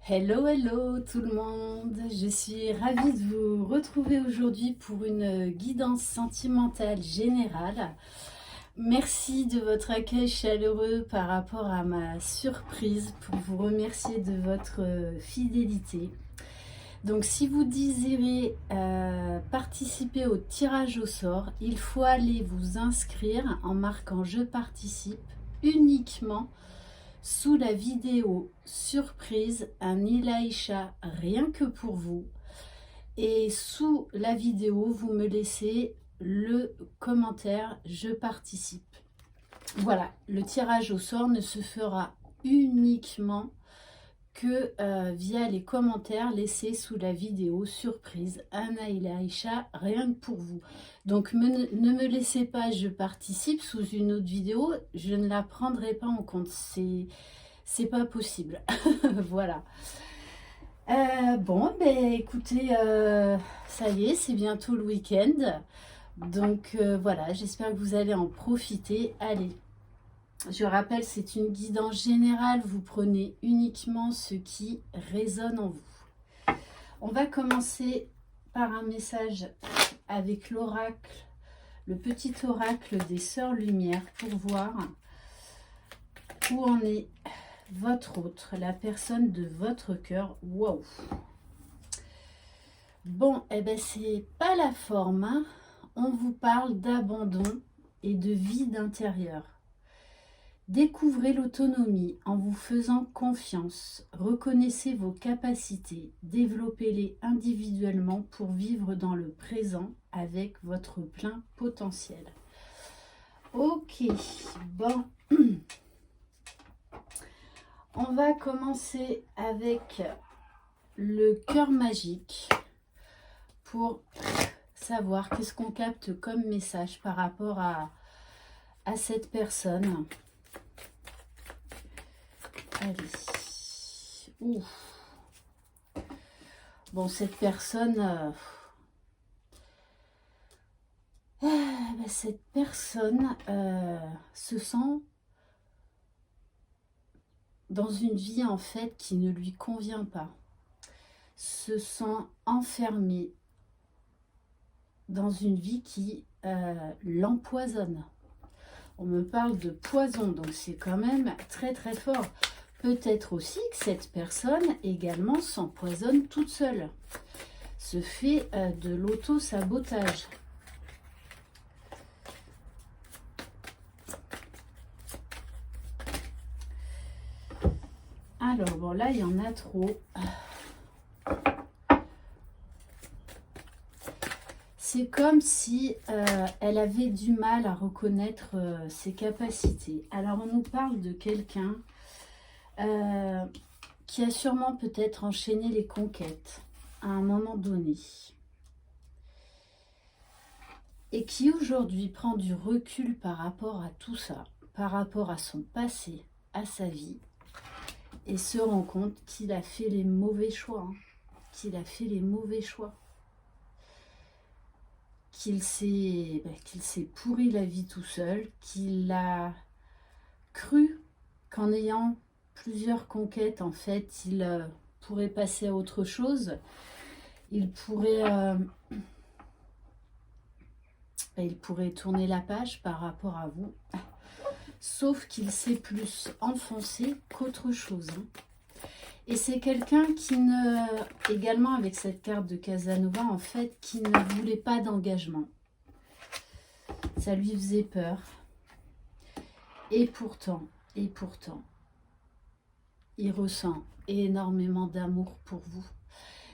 Hello, hello tout le monde. Je suis ravie de vous retrouver aujourd'hui pour une guidance sentimentale générale. Merci de votre accueil chaleureux par rapport à ma surprise pour vous remercier de votre fidélité. Donc si vous désirez participer au tirage au sort, il faut aller vous inscrire en marquant "Je participe" uniquement sous la vidéo surprise un Elisha rien que pour vous. Et sous la vidéo, vous me laissez le commentaire "Je participe". Voilà, le tirage au sort ne se fera uniquement que via les commentaires laissés sous la vidéo surprise Anna et Aïcha, rien que pour vous. Donc ne me laissez pas "Je participe" sous une autre vidéo, je ne la prendrai pas en compte, c'est pas possible. Voilà. Bon, ben écoutez, ça y est, c'est bientôt le week-end. Donc voilà, j'espère que vous allez en profiter. Allez, je rappelle, c'est une guidance générale. Vous prenez uniquement ce qui résonne en vous. On va commencer par un message avec l'oracle, le petit oracle des Sœurs Lumière, pour voir où en est votre autre, la personne de votre cœur. Waouh! Bon, eh ben c'est pas la forme, hein. On vous parle d'abandon et de vide intérieur. Découvrez l'autonomie en vous faisant confiance. Reconnaissez vos capacités. Développez-les individuellement pour vivre dans le présent avec votre plein potentiel. Ok, bon. On va commencer avec le cœur magique pour savoir qu'est-ce qu'on capte comme message par rapport à cette personne. Allez. Ouf. Bon, cette personne... cette personne se sent dans une vie en fait qui ne lui convient pas. Se sent enfermée dans une vie qui l'empoisonne. On me parle de poison, donc c'est quand même très très fort. Peut-être aussi que cette personne également s'empoisonne toute seule, se fait de l'auto-sabotage. Alors bon, là il y en a trop. C'est comme si elle avait du mal à reconnaître ses capacités. Alors on nous parle de quelqu'un qui a sûrement peut-être enchaîné les conquêtes à un moment donné. Et qui aujourd'hui prend du recul par rapport à tout ça, par rapport à son passé, à sa vie, et se rend compte qu'il a fait les mauvais choix, qu'il a fait les mauvais choix. Qu'il s'est pourri la vie tout seul, qu'il a cru qu'en ayant plusieurs conquêtes, en fait, il pourrait passer à autre chose. Il pourrait tourner la page par rapport à vous. Sauf qu'il s'est plus enfoncé qu'autre chose. Et c'est quelqu'un qui également avec cette carte de Casanova, en fait, qui ne voulait pas d'engagement. Ça lui faisait peur. Et pourtant, il ressent énormément d'amour pour vous.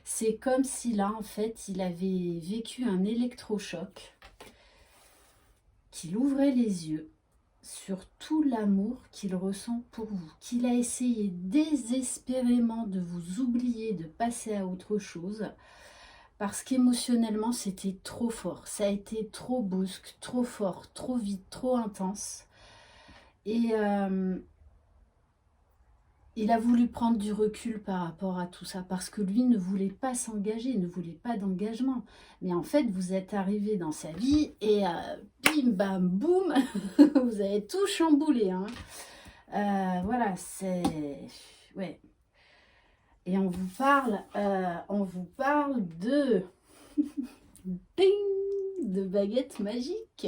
C'est comme si là, en fait, il avait vécu un électrochoc, qu'il ouvrait les yeux sur tout l'amour qu'il ressent pour vous, qu'il a essayé désespérément de vous oublier, de passer à autre chose, parce qu'émotionnellement, c'était trop fort. Ça a été trop brusque, trop fort, trop vite, trop intense. Et il a voulu prendre du recul par rapport à tout ça, parce que lui ne voulait pas s'engager, ne voulait pas d'engagement. Mais en fait, vous êtes arrivé dans sa vie et bim, bam, boum, vous avez tout chamboulé. Voilà, c'est... Ouais. Et on vous parle de ding, de baguette magique.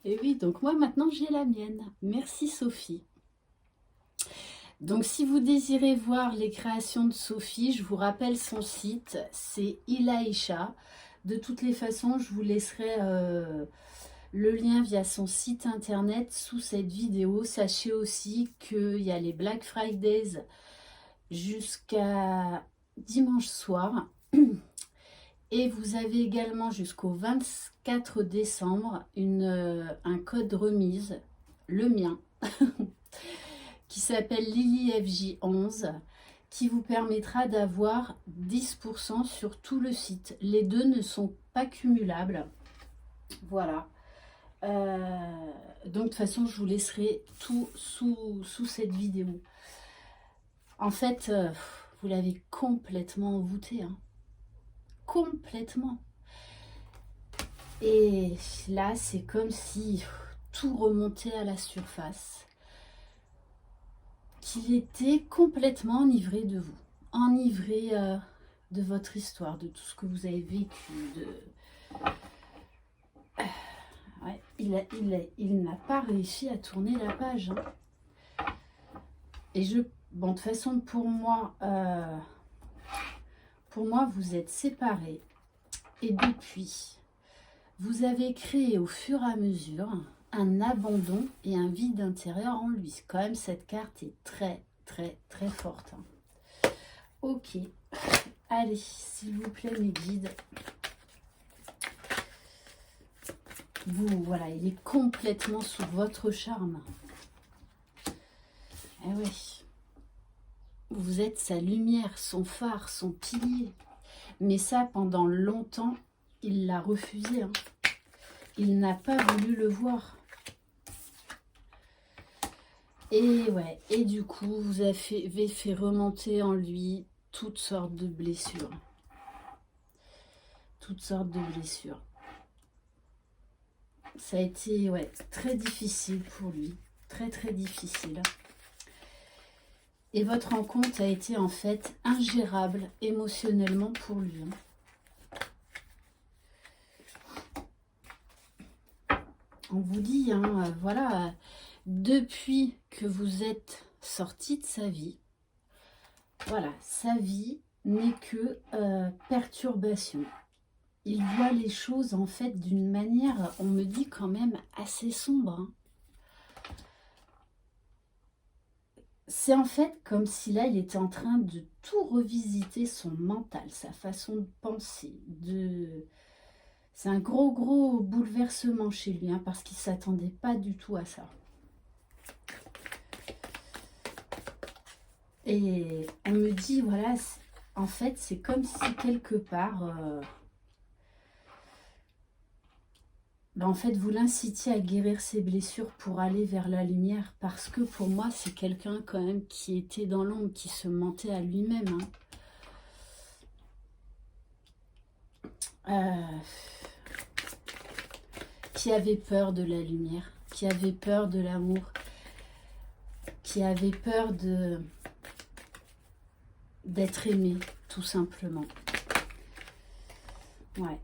Et oui, donc moi maintenant j'ai la mienne. Merci Sophie. Donc si vous désirez voir les créations de Sophie, je vous rappelle son site, c'est Ilaïcha. De toutes les façons, je vous laisserai le lien via son site internet sous cette vidéo. Sachez aussi qu'il y a les Black Fridays jusqu'à dimanche soir. Et vous avez également jusqu'au 24 décembre un code remise, le mien, qui s'appelle LilyFJ11, qui vous permettra d'avoir 10% sur tout le site. Les deux ne sont pas cumulables. Voilà. Donc de toute façon, je vous laisserai tout sous cette vidéo. En fait, vous l'avez complètement envoûté, hein. Complètement. Et là, c'est comme si tout remontait à la surface. Qu'il était complètement enivré de vous. Enivré de votre histoire, de tout ce que vous avez vécu. Ouais, il n'a pas réussi à tourner la page. Hein. Et bon, de toute façon, pour moi, vous êtes séparés. Et depuis, vous avez créé au fur et à mesure un abandon et un vide intérieur en lui. Quand même, cette carte est très, très, très forte. Hein. Ok. Allez, s'il vous plaît, mes guides. Voilà, il est complètement sous votre charme. Eh oui. Vous êtes sa lumière, son phare, son pilier. Mais ça, pendant longtemps, il l'a refusé. Hein. Il n'a pas voulu le voir. Et ouais, et du coup, vous avez fait remonter en lui toutes sortes de blessures. Toutes sortes de blessures. Ça a été très difficile pour lui. Très, très difficile. Et votre rencontre a été en fait ingérable émotionnellement pour lui. On vous dit, hein, voilà, depuis que vous êtes sorti de sa vie, voilà, sa vie n'est que perturbation. Il voit les choses en fait d'une manière, on me dit quand même, assez sombre. Hein. C'est en fait comme si là, il était en train de tout revisiter, son mental, sa façon de penser. C'est un gros bouleversement chez lui, hein, parce qu'il ne s'attendait pas du tout à ça. Et on me dit, voilà, en fait, c'est comme si quelque part... en fait, vous l'incitiez à guérir ses blessures pour aller vers la lumière. Parce que pour moi, c'est quelqu'un quand même qui était dans l'ombre, qui se mentait à lui-même. Hein. Qui avait peur de la lumière, qui avait peur de l'amour, qui avait peur d'être aimé, tout simplement. Ouais.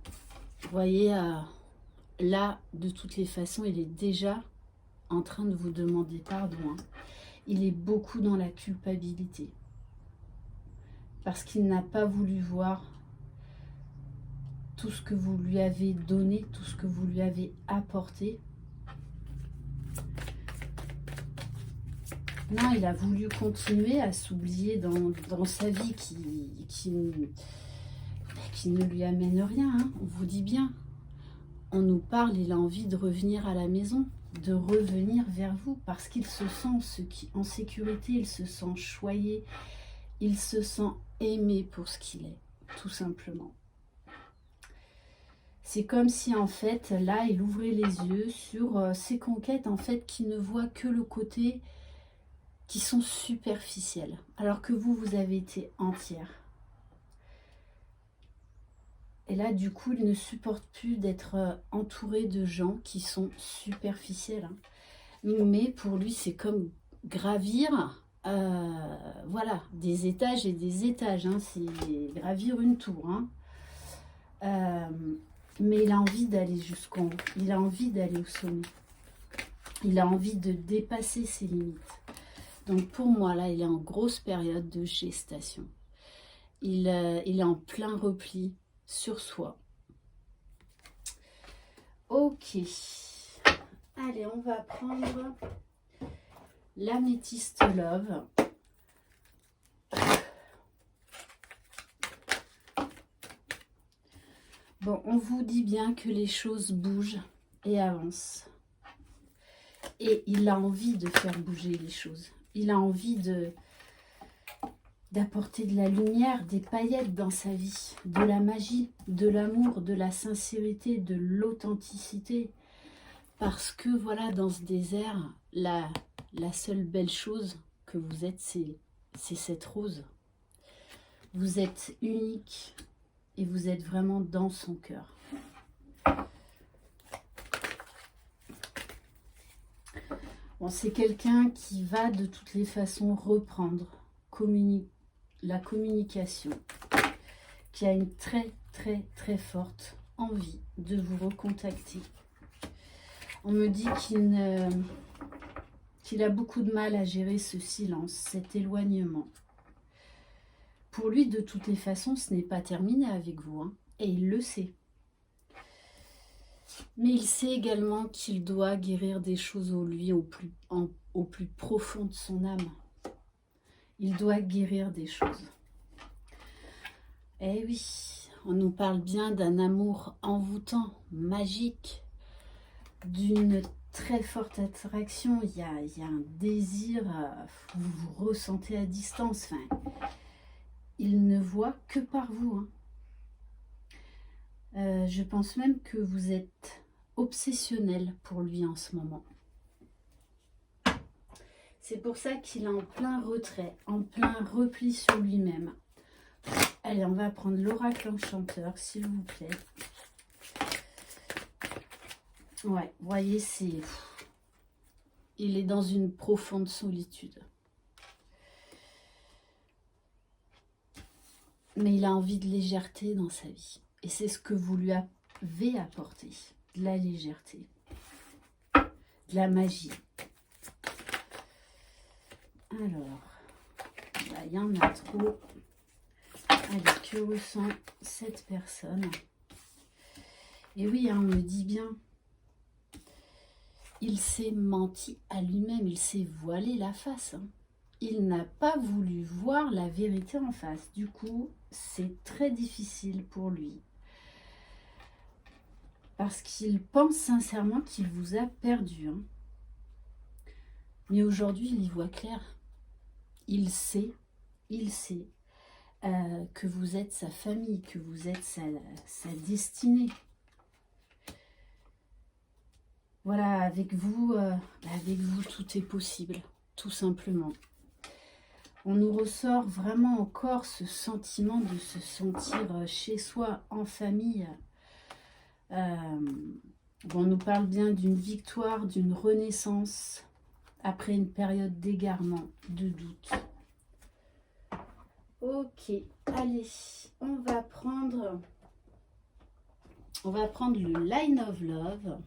Vous voyez... là, de toutes les façons, il est déjà en train de vous demander pardon. Hein. Il est beaucoup dans la culpabilité. Parce qu'il n'a pas voulu voir tout ce que vous lui avez donné, tout ce que vous lui avez apporté. Non, il a voulu continuer à s'oublier dans sa vie qui ne lui amène rien. Hein. On vous dit bien. On nous parle, il a envie de revenir à la maison, de revenir vers vous, parce qu'il se sent en sécurité, il se sent choyé, il se sent aimé pour ce qu'il est, tout simplement. C'est comme si, en fait, là, il ouvrait les yeux sur ses conquêtes, en fait, qui ne voient que le côté qui sont superficielles, alors que vous avez été entière. Et là, du coup, il ne supporte plus d'être entouré de gens qui sont superficiels. Hein. Mais pour lui, c'est comme gravir voilà, des étages et des étages, hein, c'est gravir une tour, hein. Mais il a envie d'aller jusqu'en haut, il a envie d'aller au sommet, il a envie de dépasser ses limites. Donc pour moi, là, il est en grosse période de gestation. Il est en plein repli sur soi. Ok. Allez, on va prendre l'améthyste love. Bon, on vous dit bien que les choses bougent et avancent. Et il a envie de faire bouger les choses. Il a envie d'apporter de la lumière, des paillettes dans sa vie, de la magie, de l'amour, de la sincérité, de l'authenticité. Parce que voilà, dans ce désert, la seule belle chose que vous êtes, c'est cette rose. Vous êtes unique et vous êtes vraiment dans son cœur. Bon, c'est quelqu'un qui va de toutes les façons reprendre la communication, qui a une très très très forte envie de vous recontacter. On me dit qu'il a beaucoup de mal à gérer ce silence, cet éloignement. Pour lui, de toutes les façons, ce n'est pas terminé avec vous, hein, et il le sait. Mais il sait également qu'il doit guérir des choses au plus profond de son âme. Il doit guérir des choses. Eh oui, on nous parle bien d'un amour envoûtant, magique, d'une très forte attraction. Il y a un désir, vous vous ressentez à distance. Enfin, il ne voit que par vous, hein. Je pense même que vous êtes obsessionnel pour lui en ce moment. C'est pour ça qu'il est en plein retrait, en plein repli sur lui-même. Allez, on va prendre l'oracle enchanteur, s'il vous plaît. Ouais, vous voyez, il est dans une profonde solitude. Mais il a envie de légèreté dans sa vie. Et c'est ce que vous lui avez apporté. De la légèreté. De la magie. Alors, là, il y en a trop. Allez, que ressent cette personne? Et oui, hein, on me dit bien. Il s'est menti à lui-même. Il s'est voilé la face, hein. Il n'a pas voulu voir la vérité en face. Du coup, c'est très difficile pour lui. Parce qu'il pense sincèrement qu'il vous a perdu, hein. Mais aujourd'hui, il y voit clair. Il sait que vous êtes sa famille, que vous êtes sa destinée. Voilà, avec vous, tout est possible, tout simplement. On nous ressort vraiment encore ce sentiment de se sentir chez soi, en famille. On nous parle bien d'une victoire, d'une renaissance, après une période d'égarement, de doute. Ok, allez, on va prendre le Line of Love.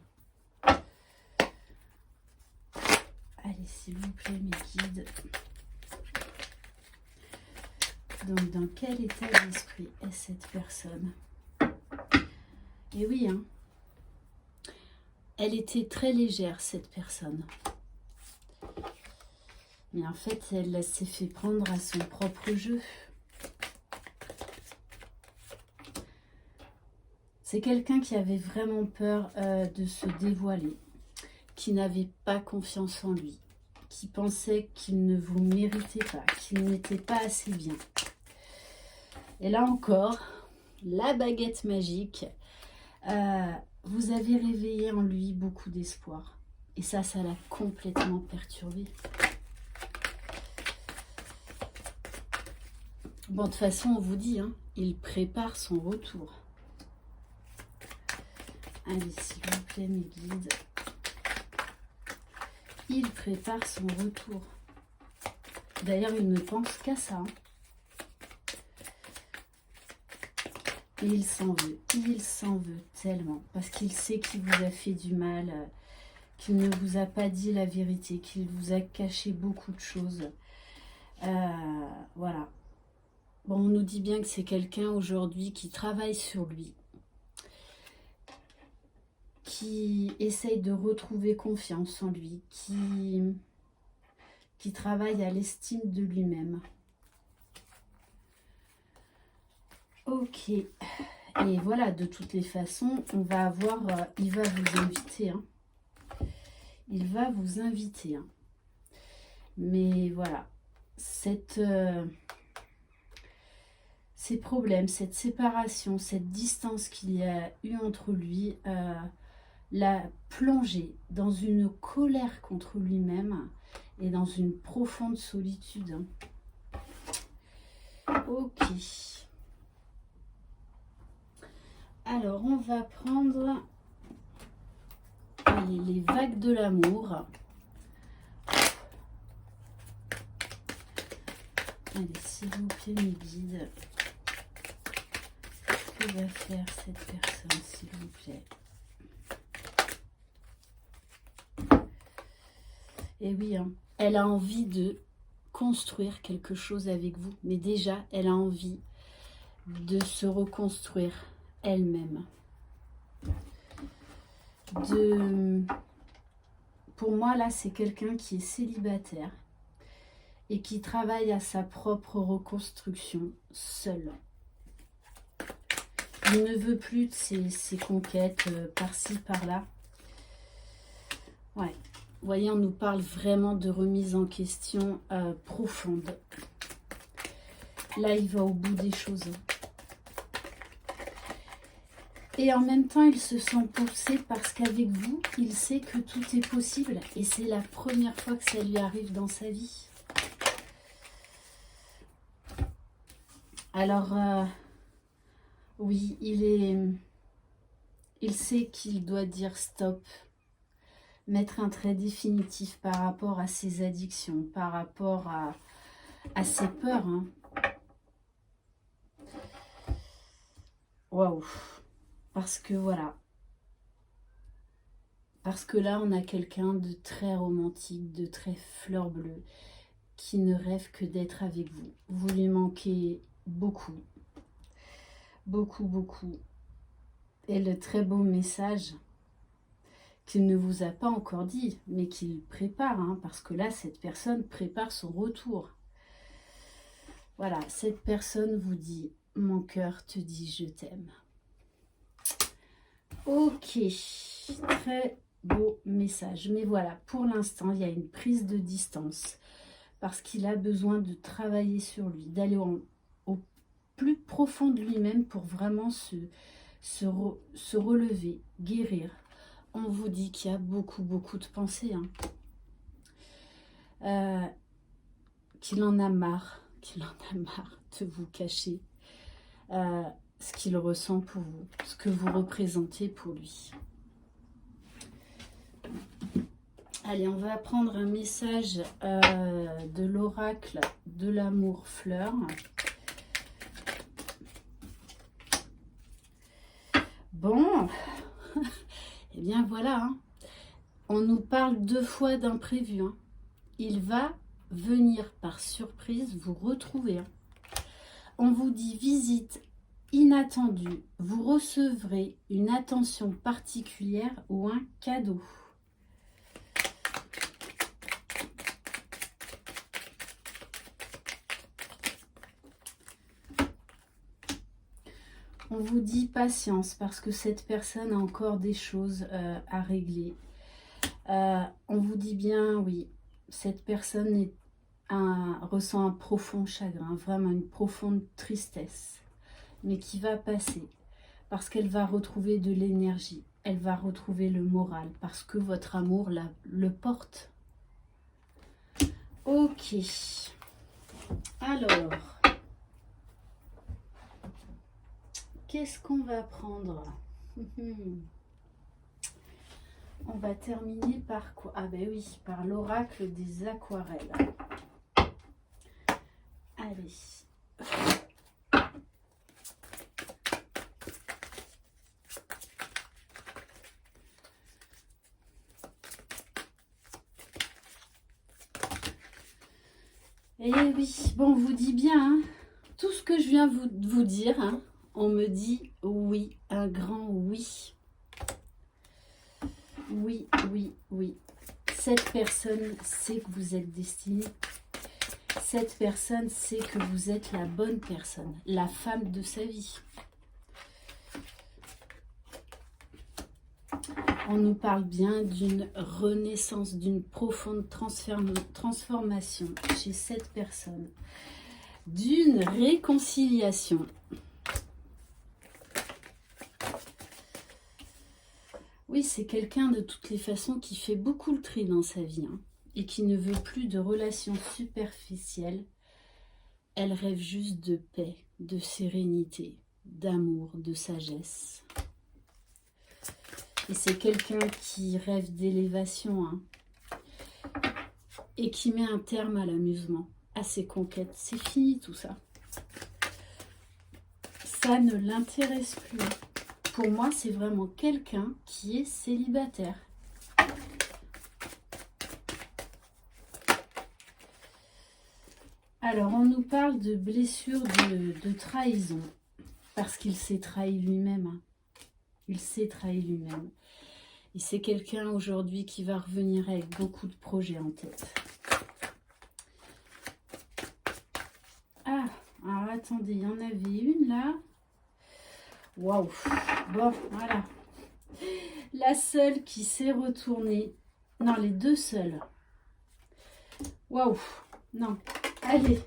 Allez, s'il vous plaît, mes guides. Donc, dans quel état d'esprit est cette personne? Et oui, hein, elle était très légère, cette personne. Mais en fait, elle s'est fait prendre à son propre jeu. C'est quelqu'un qui avait vraiment peur de se dévoiler, qui n'avait pas confiance en lui, qui pensait qu'il ne vous méritait pas, qu'il n'était pas assez bien. Et là encore, la baguette magique, vous avez réveillé en lui beaucoup d'espoir. Et ça l'a complètement perturbé. Bon, de toute façon, on vous dit, hein, il prépare son retour. Allez, s'il vous plaît, mes guides. Il prépare son retour. D'ailleurs, il ne pense qu'à ça. Hein. Et il s'en veut tellement. Parce qu'il sait qu'il vous a fait du mal, qu'il ne vous a pas dit la vérité, qu'il vous a caché beaucoup de choses. Voilà. Bon, on nous dit bien que c'est quelqu'un aujourd'hui qui travaille sur lui, qui essaye de retrouver confiance en lui, qui travaille à l'estime de lui-même. Ok. Et voilà, de toutes les façons, on va avoir... il va vous inviter. Hein. Il va vous inviter. Hein. Mais voilà, ces problèmes, cette séparation, cette distance qu'il y a eu entre lui, l'a plongé dans une colère contre lui-même et dans une profonde solitude. Ok. Alors, on va prendre les vagues de l'amour. Allez, s'il vous plaît, mes guides. Que va faire cette personne, s'il vous plaît? Et oui, hein, elle a envie de construire quelque chose avec vous. Mais déjà, elle a envie de se reconstruire elle-même. Pour moi, là, c'est quelqu'un qui est célibataire et qui travaille à sa propre reconstruction seul. Il ne veut plus de ces conquêtes par-ci, par-là. Ouais. Vous voyez, on nous parle vraiment de remise en question profonde. Là, il va au bout des choses. Et en même temps, il se sent poussé parce qu'avec vous, il sait que tout est possible. Et c'est la première fois que ça lui arrive dans sa vie. Alors, oui, il sait qu'il doit dire stop. Mettre un trait définitif par rapport à ses addictions, par rapport à ses peurs. Hein. Waouh! Parce que voilà. Parce que là, on a quelqu'un de très romantique, de très fleur bleue, qui ne rêve que d'être avec vous. Vous lui manquez beaucoup. Beaucoup, beaucoup. Et le très beau message qu'il ne vous a pas encore dit, mais qu'il prépare, hein, parce que là, cette personne prépare son retour. Voilà, cette personne vous dit, mon cœur te dit je t'aime. Ok, très beau message. Mais voilà, pour l'instant, il y a une prise de distance, parce qu'il a besoin de travailler sur lui, d'aller au plus profond de lui-même pour vraiment se relever, guérir. On vous dit qu'il y a beaucoup, beaucoup de pensées. Hein. Qu'il en a marre de vous cacher ce qu'il ressent pour vous, ce que vous représentez pour lui. Allez, on va prendre un message de l'oracle de l'amour fleur. Bon, et bien voilà, hein. On nous parle 2 fois d'imprévu. Hein. Il va venir par surprise vous retrouver. Hein. On vous dit visite inattendue. Vous recevrez une attention particulière ou un cadeau. On vous dit patience parce que cette personne a encore des choses à régler. On vous dit bien, oui, cette personne ressent un profond chagrin, vraiment une profonde tristesse, mais qui va passer parce qu'elle va retrouver de l'énergie, elle va retrouver le moral parce que votre amour le porte. Ok, alors... qu'est-ce qu'on va prendre? On va terminer par quoi? Ah ben oui, par l'oracle des aquarelles. Allez. Eh oui, bon, on vous dit bien, hein, tout ce que je viens de vous dire, hein, on me dit oui, un grand oui. Oui, oui, oui. Cette personne sait que vous êtes destiné. Cette personne sait que vous êtes la bonne personne, la femme de sa vie. On nous parle bien d'une renaissance, d'une profonde transformation chez cette personne, d'une réconciliation. Oui, c'est quelqu'un de toutes les façons qui fait beaucoup le tri dans sa vie, hein, et qui ne veut plus de relations superficielles. Elle rêve juste de paix, de sérénité, d'amour, de sagesse. Et c'est quelqu'un qui rêve d'élévation, hein, et qui met un terme à l'amusement, à ses conquêtes. C'est fini tout ça. Ça ne l'intéresse plus. Pour moi, c'est vraiment quelqu'un qui est célibataire. Alors, on nous parle de blessure, de trahison, parce qu'il s'est trahi lui-même. Hein. Il s'est trahi lui-même. Et c'est quelqu'un aujourd'hui qui va revenir avec beaucoup de projets en tête. Ah, alors attendez, il y en avait une là. Waouh. Bon, voilà. La seule qui s'est retournée. Non, les deux seules. Waouh. Non. Allez.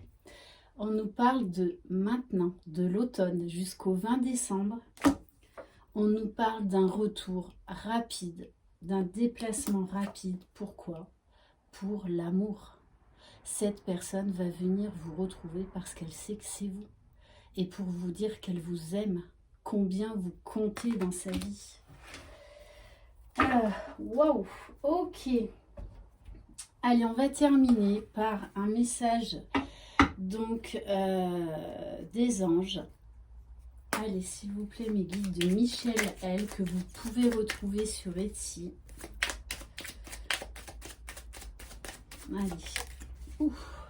On nous parle de maintenant, de l'automne jusqu'au 20 décembre. On nous parle d'un retour rapide, d'un déplacement rapide. Pourquoi? Pour l'amour. Cette personne va venir vous retrouver parce qu'elle sait que c'est vous. Et pour vous dire qu'elle vous aime, combien vous comptez dans sa vie. Waouh, ok. Allez, on va terminer par un message donc des anges. Allez, s'il vous plaît, mes guides de Michel L, que vous pouvez retrouver sur Etsy. Allez. Ouf.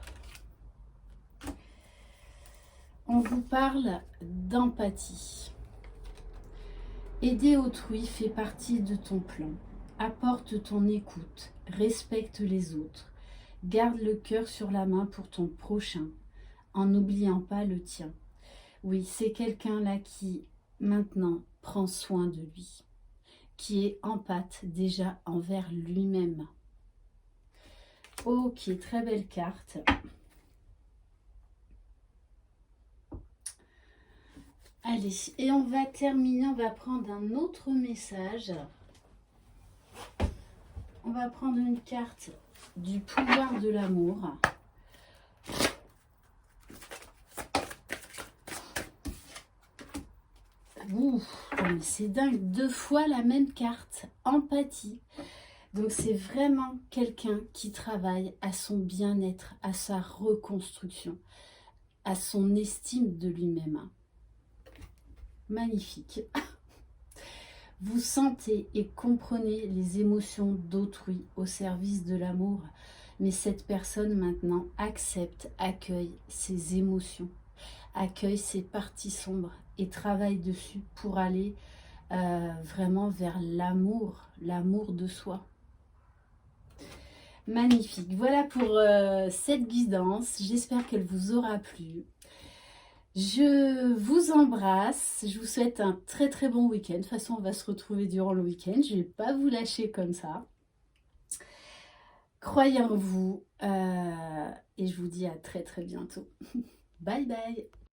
On vous parle d'empathie. Aider autrui fait partie de ton plan. Apporte ton écoute, respecte les autres. Garde le cœur sur la main pour ton prochain, en n'oubliant pas le tien. Oui, c'est quelqu'un là qui, maintenant, prend soin de lui, qui est empathe déjà envers lui-même. Ok, très belle carte. Allez, et on va terminer, on va prendre un autre message. On va prendre une carte du pouvoir de l'amour. Ouh, mais c'est dingue, 2 fois la même carte, empathie. Donc c'est vraiment quelqu'un qui travaille à son bien-être, à sa reconstruction, à son estime de lui-même. Magnifique. Vous sentez et comprenez les émotions d'autrui au service de l'amour, mais cette personne maintenant accepte, accueille ses émotions, accueille ses parties sombres et travaille dessus pour aller vraiment vers l'amour, l'amour de soi. Magnifique. Voilà pour cette guidance. J'espère qu'elle vous aura plu. Je vous embrasse. Je vous souhaite un très très bon week-end. De toute façon, on va se retrouver durant le week-end. Je ne vais pas vous lâcher comme ça. Croyez en vous. Et je vous dis à très très bientôt. Bye bye.